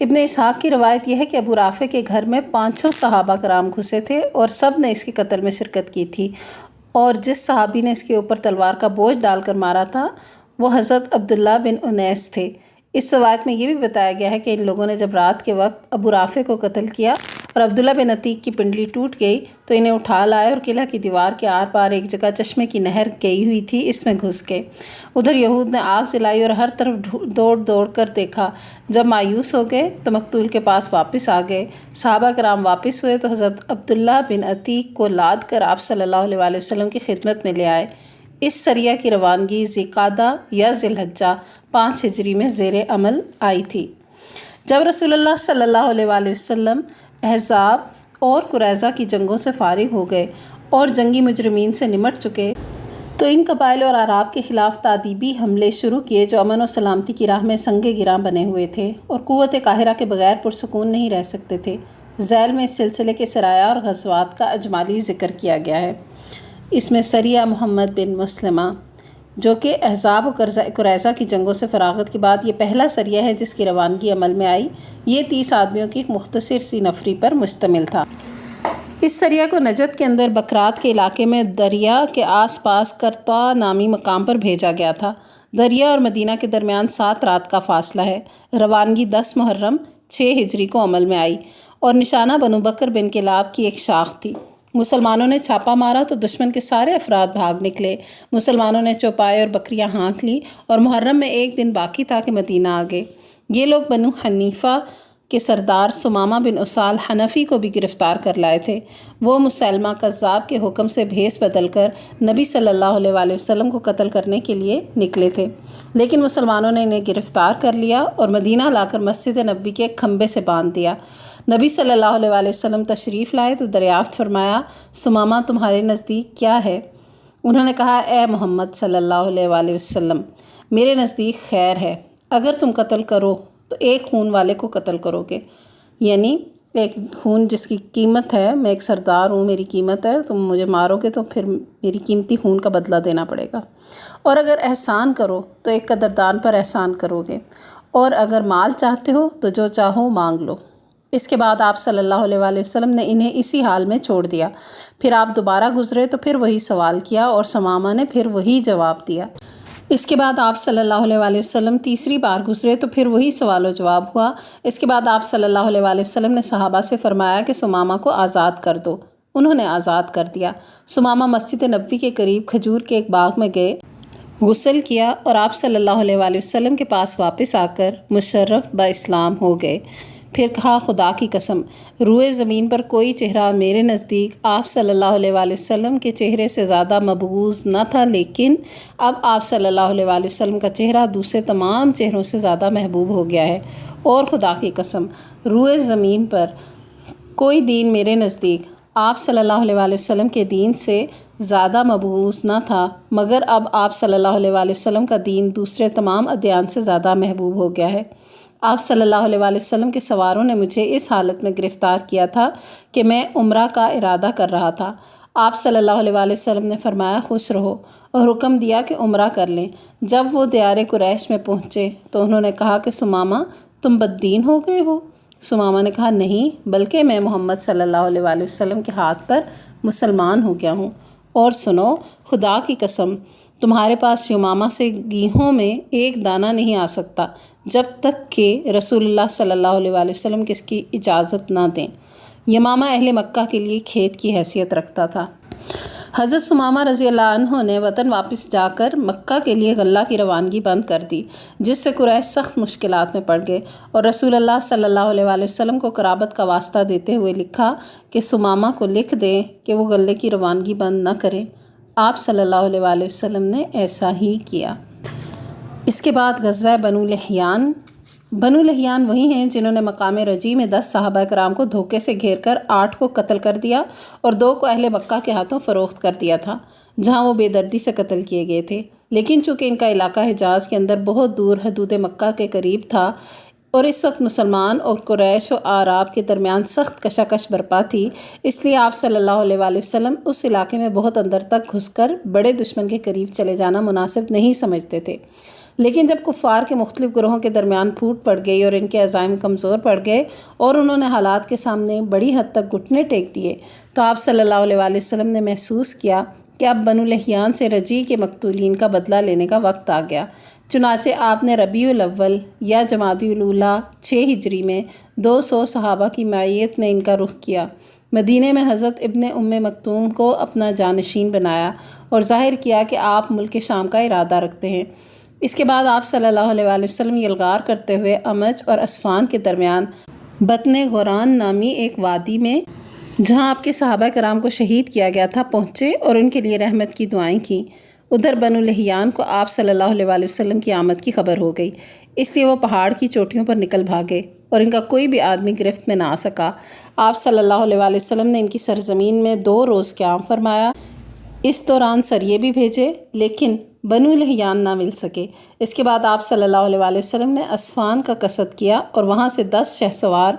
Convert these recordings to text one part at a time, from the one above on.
ابن اسحاق کی روایت یہ ہے کہ ابو رافع کے گھر میں 500 صحابہ کرام گھسے تھے اور سب نے اس کے قتل میں شرکت کی تھی، اور جس صحابی نے اس کے اوپر تلوار کا بوجھ ڈال کر مارا تھا وہ حضرت عبداللہ بن انیس تھے۔ اس روایت میں یہ بھی بتایا گیا ہے کہ ان لوگوں نے جب رات کے وقت ابو رافع کو قتل کیا اور عبداللہ بن عتیق کی پنڈلی ٹوٹ گئی تو انہیں اٹھا لائے اور قلعہ کی دیوار کے آر پار ایک جگہ چشمے کی نہر گئی ہوئی تھی، اس میں گھس گئے۔ ادھر یہود نے آگ جلائی اور ہر طرف دوڑ دوڑ کر دیکھا۔ جب مایوس ہو گئے تو مقتول کے پاس واپس آ گئے۔ صحابہ کرام واپس ہوئے تو حضرت عبداللہ بن عتیق کو لاد کر آپ صلی اللہ علیہ وسلم کی خدمت میں لے آئے۔ اس سریہ کی روانگی ذی القعدہ یا ذی الحجہ 5 ہجری میں زیر عمل آئی تھی۔ جب رسول اللہ صلی اللہ علیہ وسلم احزاب اور قریظہ کی جنگوں سے فارغ ہو گئے اور جنگی مجرمین سے نمٹ چکے تو ان قبائل اور اعراب کے خلاف تادیبی حملے شروع کیے جو امن و سلامتی کی راہ میں سنگ گراں بنے ہوئے تھے اور قوت قاہرہ کے بغیر پرسکون نہیں رہ سکتے تھے۔ ذیل میں اس سلسلے کے سرایا اور غزوات کا اجمالی ذکر کیا گیا ہے۔ اس میں سریہ محمد بن مسلمہ جو کہ احزاب و قریظہ کی جنگوں سے فراغت کے بعد یہ پہلا سریہ ہے جس کی روانگی عمل میں آئی۔ یہ 30 آدمیوں کی ایک مختصر سی نفری پر مشتمل تھا۔ اس سریہ کو نجد کے اندر بکرات کے علاقے میں دریا کے آس پاس کرطا نامی مقام پر بھیجا گیا تھا۔ دریا اور مدینہ کے درمیان 7 رات کا فاصلہ ہے۔ روانگی 10 محرم 6 ہجری کو عمل میں آئی اور نشانہ بنو بکر بن کلاب کی ایک شاخ تھی۔ مسلمانوں نے چھاپا مارا تو دشمن کے سارے افراد بھاگ نکلے۔ مسلمانوں نے چوپائے اور بکریاں ہانک لی اور محرم میں ایک دن باقی تھا کہ مدینہ آ گئے۔ یہ لوگ بنو حنیفہ کے سردار سمامہ بن اسال حنفی کو بھی گرفتار کر لائے تھے۔ وہ مسلمہ کذاب کے حکم سے بھیس بدل کر نبی صلی اللہ علیہ وسلم کو قتل کرنے کے لیے نکلے تھے، لیکن مسلمانوں نے انہیں گرفتار کر لیا اور مدینہ لا کر مسجد نبوی کے ایک کھمبے سے باندھ دیا۔ نبی صلی اللہ علیہ وسلم تشریف لائے تو دریافت فرمایا، سمامہ تمہارے نزدیک کیا ہے؟ انہوں نے کہا، اے محمد صلی اللہ علیہ وسلم، میرے نزدیک خیر ہے۔ اگر تم قتل کرو تو ایک خون والے کو قتل کرو گے، یعنی ایک خون جس کی قیمت ہے، میں ایک سردار ہوں، میری قیمت ہے، تم مجھے مارو گے تو پھر میری قیمتی خون کا بدلہ دینا پڑے گا۔ اور اگر احسان کرو تو ایک قدردان پر احسان کرو گے، اور اگر مال چاہتے ہو تو جو چاہو مانگ لو۔ اس کے بعد آپ صلی اللہ علیہ وسلم نے انہیں اسی حال میں چھوڑ دیا۔ پھر آپ دوبارہ گزرے تو پھر وہی سوال کیا اور سمامہ نے پھر وہی جواب دیا۔ اس کے بعد آپ صلی اللہ علیہ وسلم تیسری بار گزرے تو پھر وہی سوال و جواب ہوا۔ اس کے بعد آپ صلی اللہ علیہ وسلم نے صحابہ سے فرمایا کہ سمامہ کو آزاد کر دو۔ انہوں نے آزاد کر دیا۔ سمامہ مسجد نبوی کے قریب کھجور کے ایک باغ میں گئے، غسل کیا اور آپ صلی اللہ علیہ وسلم کے پاس واپس آ کر مشرف با اسلام ہو گئے۔ پھر کہا، خدا کی قسم، روئے زمین پر کوئی چہرہ میرے نزدیک آپ صلی اللہ علیہ وسلم کے چہرے سے زیادہ مبغوض نہ تھا، لیکن اب آپ صلی اللہ علیہ وسلم کا چہرہ دوسرے تمام چہروں سے زیادہ محبوب ہو گیا ہے، اور خدا کی قسم، روئے زمین پر کوئی دین میرے نزدیک آپ صلی اللہ علیہ وسلم کے دین سے زیادہ مبغوض نہ تھا، مگر اب آپ صلی اللہ علیہ وسلم کا دین دوسرے تمام ادیان سے زیادہ محبوب ہو گیا ہے۔ آپ صلی اللہ علیہ وسلم کے سواروں نے مجھے اس حالت میں گرفتار کیا تھا کہ میں عمرہ کا ارادہ کر رہا تھا۔ آپ صلی اللہ علیہ وسلم نے فرمایا، خوش رہو، اور حکم دیا کہ عمرہ کر لیں۔ جب وہ دیار قریش میں پہنچے تو انہوں نے کہا کہ سمامہ، تم بددین ہو گئے ہو؟ سمامہ نے کہا، نہیں، بلکہ میں محمد صلی اللہ علیہ وسلم کے ہاتھ پر مسلمان ہو گیا ہوں۔ اور سنو، خدا کی قسم، تمہارے پاس یمامہ سے گیہوں میں ایک دانہ نہیں آ سکتا جب تک کہ رسول اللہ صلی اللہ علیہ وسلم کس کی اجازت نہ دیں۔ یمامہ اہل مکہ کے لیے کھیت کی حیثیت رکھتا تھا۔ حضرت سمامہ رضی اللہ عنہ نے وطن واپس جا کر مکہ کے لیے غلہ کی روانگی بند کر دی، جس سے قریش سخت مشکلات میں پڑ گئے، اور رسول اللہ صلی اللہ علیہ وسلم کو قرابت کا واسطہ دیتے ہوئے لکھا کہ سمامہ کو لکھ دیں کہ وہ غلے کی روانگی بند نہ کریں۔ آپ صلی اللہ علیہ وسلم نے ایسا ہی کیا۔ اس کے بعد غزوہ بنو لحیان۔ بنو لحیان وہی ہیں جنہوں نے مقام رجی میں 10 صحابہ کرام کو دھوکے سے گھیر کر 8 کو قتل کر دیا اور 2 کو اہل مکہ کے ہاتھوں فروخت کر دیا تھا، جہاں وہ بے دردی سے قتل کیے گئے تھے۔ لیکن چونکہ ان کا علاقہ حجاز کے اندر بہت دور حدود مکہ کے قریب تھا اور اس وقت مسلمان اور قریش و اعراب کے درمیان سخت کشاکش برپا تھی، اس لیے آپ صلی اللہ علیہ وسلم اس علاقے میں بہت اندر تک گھس کر بڑے دشمن کے قریب چلے جانا مناسب نہیں سمجھتے تھے۔ لیکن جب کفار کے مختلف گروہوں کے درمیان پھوٹ پڑ گئی اور ان کے عزائم کمزور پڑ گئے اور انہوں نے حالات کے سامنے بڑی حد تک گھٹنے ٹیک دیے، تو آپ صلی اللہ علیہ وآلہ وسلم نے محسوس کیا کہ اب بنو لحیان سے رجیع کے مقتولین کا بدلہ لینے کا وقت آ گیا۔ چنانچہ آپ نے ربیع الاول یا جمادی الاولیٰ 6 ہجری میں 200 صحابہ کی معیت میں ان کا رخ کیا۔ مدینہ میں حضرت ابن ام مکتوم کو اپنا جانشین بنایا اور ظاہر کیا کہ آپ ملک شام کا ارادہ رکھتے ہیں۔ اس کے بعد آپ صلی اللہ علیہ وآلہ وسلم یلغار کرتے ہوئے امج اور اسفان کے درمیان بطن غوران نامی ایک وادی میں، جہاں آپ کے صحابہ کرام کو شہید کیا گیا تھا، پہنچے اور ان کے لیے رحمت کی دعائیں کیں۔ ادھر بنو لحیان کو آپ صلی اللہ علیہ وآلہ وسلم کی آمد کی خبر ہو گئی، اس لیے وہ پہاڑ کی چوٹیوں پر نکل بھاگے اور ان کا کوئی بھی آدمی گرفت میں نہ آ سکا۔ آپ صلی اللہ علیہ وآلہ وسلم نے ان کی سرزمین میں 2 روز قیام فرمایا۔ اس دوران سریے بھی بھیجے لیکن بنو لحیان نہ مل سکے۔ اس کے بعد آپ صلی اللہ علیہ وآلہ وسلم نے اسفان کا قصد کیا اور وہاں سے 10 شہسوار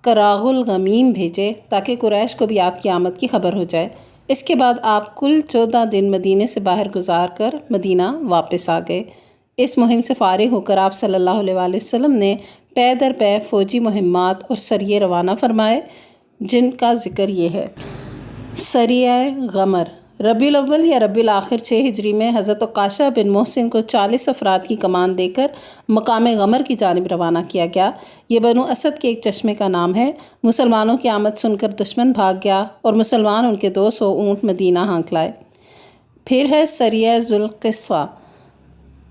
کراغ الغمیم بھیجے تاکہ قریش کو بھی آپ کی آمد کی خبر ہو جائے۔ اس کے بعد آپ کل 14 دن مدینے سے باہر گزار کر مدینہ واپس آ گئے۔ اس مہم سے فارغ ہو کر آپ صلی اللہ علیہ وآلہ وسلم نے پے در پے فوجی مہمات اور سریے روانہ فرمائے، جن کا ذکر یہ ہے۔ سریہ غمر ربیع الاول یا ربیع الاخر 6 ہجری میں حضرت عکاشہ بن محسن کو 40 افراد کی کمان دے کر مقام غمر کی جانب روانہ کیا گیا۔ یہ بنو اسد کے ایک چشمے کا نام ہے۔ مسلمانوں کی آمد سن کر دشمن بھاگ گیا اور مسلمان ان کے 200 اونٹ مدینہ ہانک لائے۔ پھر ہے سریہ ذوالقصہ۔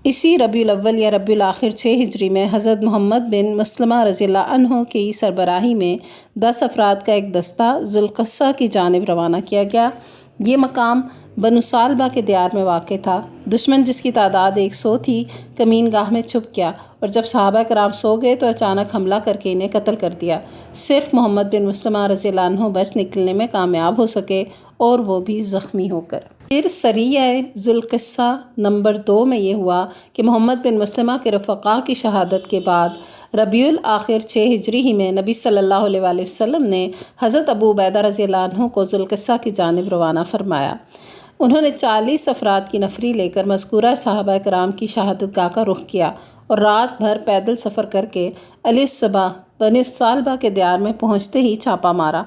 اسی ربیع الاول یا ربیع الاخر 6 ہجری میں حضرت محمد بن مسلمہ رضی اللہ عنہ کی سربراہی میں 10 افراد کا ایک دستہ ذوالقصہ کی جانب روانہ کیا گیا۔ یہ مقام بنو سالبہ کے دیار میں واقع تھا۔ دشمن جس کی تعداد 100 تھی کمین گاہ میں چھپ گیا اور جب صحابہ کرام سو گئے تو اچانک حملہ کر کے انہیں قتل کر دیا۔ صرف محمد بن مسلمہ رضی اللہ عنہ بچ نکلنے میں کامیاب ہو سکے اور وہ بھی زخمی ہو کر۔ پھر سریہ ذوالقصہ نمبر 2 میں یہ ہوا کہ محمد بن مسلمہ کے رفقا کی شہادت کے بعد ربیع الاخر 6 ہجری ہی میں نبی صلی اللہ علیہ وآلہ وسلم نے حضرت ابو عبیدہ رضی اللہ عنہ کو ذوالقصہ کی جانب روانہ فرمایا۔ انہوں نے 40 افراد کی نفری لے کر مذکورہ صحابہ کرام کی شہادت گاہ کا رخ کیا اور رات بھر پیدل سفر کر کے علی الصبا بنو سالبہ کے دیار میں پہنچتے ہی چھاپا مارا،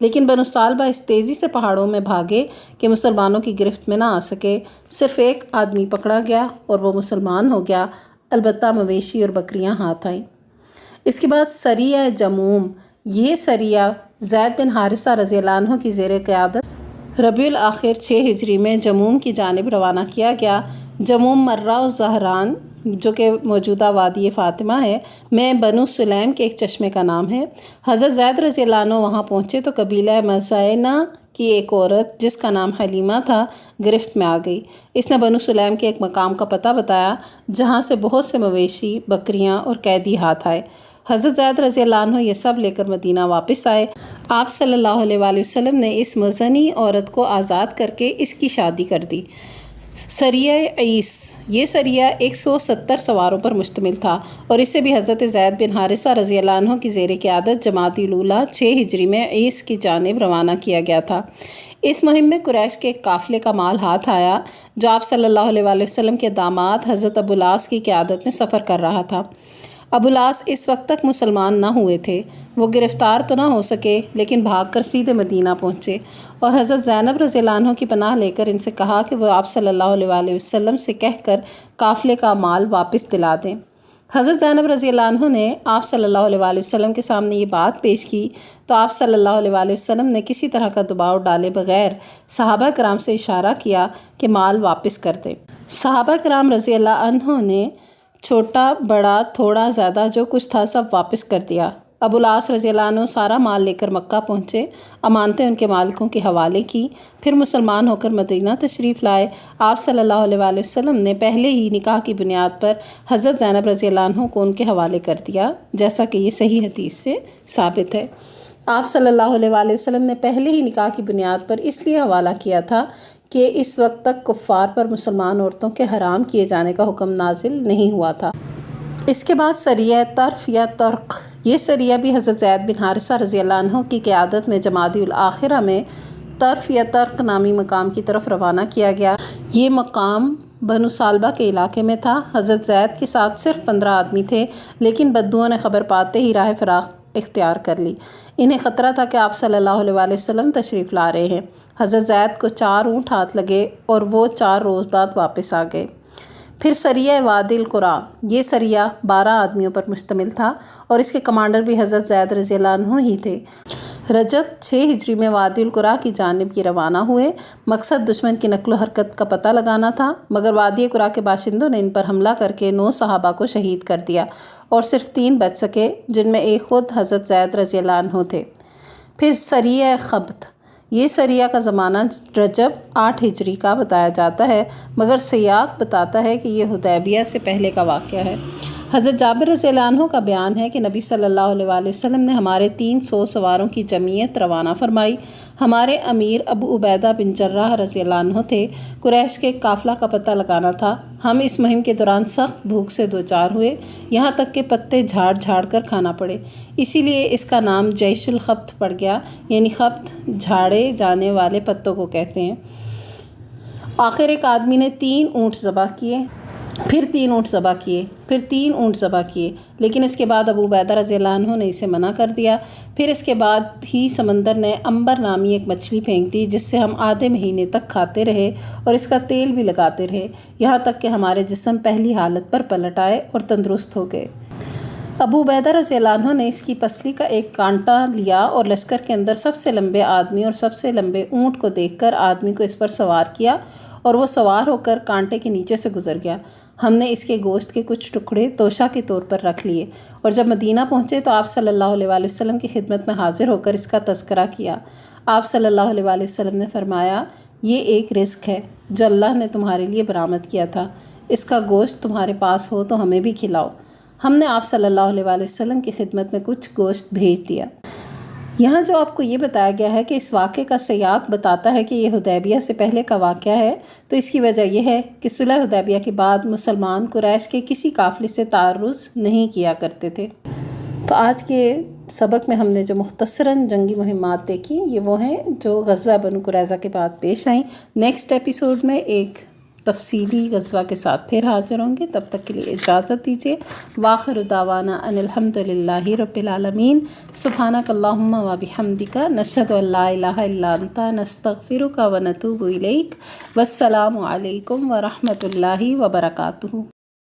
لیکن بنو سالبہ اس تیزی سے پہاڑوں میں بھاگے کہ مسلمانوں کی گرفت میں نہ آ سکے۔ صرف ایک آدمی پکڑا گیا اور وہ مسلمان ہو گیا، البتہ مویشی اور بکریاں ہاتھ آئیں۔ اس کے بعد سریہ جموم۔ یہ سریہ زید بن حارثہ رضی اللہ عنہ کی زیر قیادت ربیع الاخر 6 ہجری میں جموم کی جانب روانہ کیا گیا۔ جموم مرہ الزہران، جو کہ موجودہ وادی فاطمہ ہے، میں بنو سلیم کے ایک چشمے کا نام ہے۔ حضرت زید رضی اللہ عنہ وہاں پہنچے تو قبیلہ مزینہ کی ایک عورت جس کا نام حلیمہ تھا گرفت میں آ گئی۔ اس نے بنو سلیم کے ایک مقام کا پتہ بتایا جہاں سے بہت سے مویشی، بکریاں اور قیدی ہاتھ آئے۔ حضرت زید رضی اللہ عنہ یہ سب لے کر مدینہ واپس آئے۔ آپ صلی اللہ علیہ وآلہ وسلم نے اس مزنی عورت کو آزاد کر کے اس کی شادی کر دی۔ سریہ عیس۔ یہ سریہ 170 سواروں پر مشتمل تھا اور اسے بھی حضرت زید بن حارثہ رضی اللہ عنہ کی زیر قیادت جمادی الاولیٰ 6 ہجری میں عیس کی جانب روانہ کیا گیا تھا۔ اس مہم میں قریش کے ایک قافلے کا مال ہاتھ آیا جو آپ صلی اللہ علیہ وآلہ وسلم کے داماد حضرت ابو العاص کی قیادت میں سفر کر رہا تھا۔ ابو العاص اس وقت تک مسلمان نہ ہوئے تھے۔ وہ گرفتار تو نہ ہو سکے لیکن بھاگ کر سیدھے مدینہ پہنچے اور حضرت زینب رضی اللہ عنہ کی پناہ لے کر ان سے کہا کہ وہ آپ صلی اللہ علیہ وآلہ وسلم سے کہہ کر قافلے کا مال واپس دلا دیں۔ حضرت زینب رضی اللہ عنہ نے آپ صلی اللہ علیہ وآلہ وسلم کے سامنے یہ بات پیش کی تو آپ صلی اللہ علیہ وآلہ وسلم نے کسی طرح کا دباؤ ڈالے بغیر صحابہ کرام سے اشارہ کیا کہ مال واپس کر دیں۔ صحابہ کرام رضی اللہ عنہ نے چھوٹا بڑا تھوڑا زیادہ جو کچھ تھا سب واپس کر دیا۔ ابو العاص رضی اللہ عنہ سارا مال لے کر مکہ پہنچے، امانتیں ان کے مالکوں کے حوالے کی، پھر مسلمان ہو کر مدینہ تشریف لائے۔ آپ صلی اللہ علیہ وآلہ وسلم نے پہلے ہی نکاح کی بنیاد پر حضرت زینب رضی اللہ عنہ کو ان کے حوالے کر دیا، جیسا کہ یہ صحیح حدیث سے ثابت ہے۔ آپ صلی اللہ علیہ وآلہ وسلم نے پہلے ہی نکاح کی بنیاد پر اس لیے حوالہ کیا تھا کہ اس وقت تک کفار پر مسلمان عورتوں کے حرام کیے جانے کا حکم نازل نہیں ہوا تھا۔ اس کے بعد سریہ طرف یا طرق۔ یہ سریہ بھی حضرت زید بن حارثہ رضی اللہ عنہ کی قیادت میں جمادی الاخرہ میں طرف یا طرق نامی مقام کی طرف روانہ کیا گیا۔ یہ مقام بنو سالبہ کے علاقے میں تھا۔ حضرت زید کے ساتھ صرف 15 آدمی تھے، لیکن بدوؤں نے خبر پاتے ہی راہ فراق اختیار کر لی۔ انہیں خطرہ تھا کہ آپ صلی اللہ علیہ وآلہ وسلم تشریف لا رہے ہیں۔ حضرت زید کو 4 اونٹ ہاتھ لگے اور وہ 4 روز بعد واپس آ گئے۔ پھر سریہ وادی القریٰ، یہ سریہ 12 آدمیوں پر مشتمل تھا اور اس کے کمانڈر بھی حضرت زید رضی اللہ عنہ ہی تھے۔ رجب 6 ہجری میں وادی القریٰ کی جانب یہ روانہ ہوئے۔ مقصد دشمن کی نقل و حرکت کا پتہ لگانا تھا، مگر وادی قریٰ کے باشندوں نے ان پر حملہ کر کے 9 صحابہ کو شہید کر دیا اور صرف 3 بچ سکے، جن میں ایک خود حضرت زید رضی اللہ عنہ تھے۔ پھر سریہ خبت، یہ سریہ کا زمانہ رجب 8 ہجری کا بتایا جاتا ہے، مگر سیاق بتاتا ہے کہ یہ حدیبیہ سے پہلے کا واقعہ ہے۔ حضرت جابر رضی اللہ عنہ کا بیان ہے کہ نبی صلی اللہ علیہ وآلہ وسلم نے ہمارے 300 سواروں کی جمعیت روانہ فرمائی۔ ہمارے امیر ابو عبیدہ بن جراح رضی اللہ عنہ تھے۔ قریش کے قافلہ کا پتہ لگانا تھا۔ ہم اس مہم کے دوران سخت بھوک سے دوچار ہوئے، یہاں تک کہ پتے جھاڑ جھاڑ کر کھانا پڑے، اسی لیے اس کا نام جیش الخبت پڑ گیا، یعنی خبت جھاڑے جانے والے پتوں کو کہتے ہیں۔ آخر ایک آدمی نے 3 اونٹ ذبح کیے، پھر 3 اونٹ ذبح کیے، پھر 3 اونٹ ذبح کیے، لیکن اس کے بعد ابو عبیدہ رضی اللہ عنہ نے اسے منع کر دیا۔ پھر اس کے بعد ہی سمندر نے امبر نامی ایک مچھلی پھینک دی، جس سے ہم آدھے مہینے تک کھاتے رہے اور اس کا تیل بھی لگاتے رہے، یہاں تک کہ ہمارے جسم پہلی حالت پر پلٹ آئے اور تندرست ہو گئے۔ ابو عبیدہ رضی اللہ عنہ نے اس کی پسلی کا ایک کانٹا لیا اور لشکر کے اندر سب سے لمبے آدمی اور سب سے لمبے اونٹ کو دیکھ کر آدمی کو اس پر سوار کیا اور وہ سوار ہو کر کانٹے کے نیچے سے گزر گیا۔ ہم نے اس کے گوشت کے کچھ ٹکڑے توشہ کے طور پر رکھ لیے اور جب مدینہ پہنچے تو آپ صلی اللہ علیہ وآلہ وسلم کی خدمت میں حاضر ہو کر اس کا تذکرہ کیا۔ آپ صلی اللہ علیہ وآلہ وسلم نے فرمایا، یہ ایک رزق ہے جو اللہ نے تمہارے لیے برآمد کیا تھا، اس کا گوشت تمہارے پاس ہو تو ہمیں بھی کھلاؤ۔ ہم نے آپ صلی اللہ علیہ وآلہ وسلم کی خدمت میں کچھ گوشت بھیج دیا۔ یہاں جو آپ کو یہ بتایا گیا ہے کہ اس واقعے کا سیاق بتاتا ہے کہ یہ حدیبیہ سے پہلے کا واقعہ ہے، تو اس کی وجہ یہ ہے کہ صلح حدیبیہ کے بعد مسلمان قریش کے کسی قافلے سے تعرض نہیں کیا کرتے تھے۔ تو آج کے سبق میں ہم نے جو مختصراً جنگی مہمات دیکھی، یہ وہ ہیں جو غزوہ بنو قریظہ کے بعد پیش آئیں۔ نیکسٹ ایپیسوڈ میں ایک تفصیلی غزوہ کے ساتھ پھر حاضر ہوں گے، تب تک کے لیے اجازت دیجیے۔ وآخر دعوانا ان الحمد للہ رب العالمین۔ سبحانک اللہم و بحمدک، نشہد ان لا الہ الا انت، نستغفرک و نتوب الیک۔ والسلام علیکم ورحمۃ اللہ وبرکاتہ۔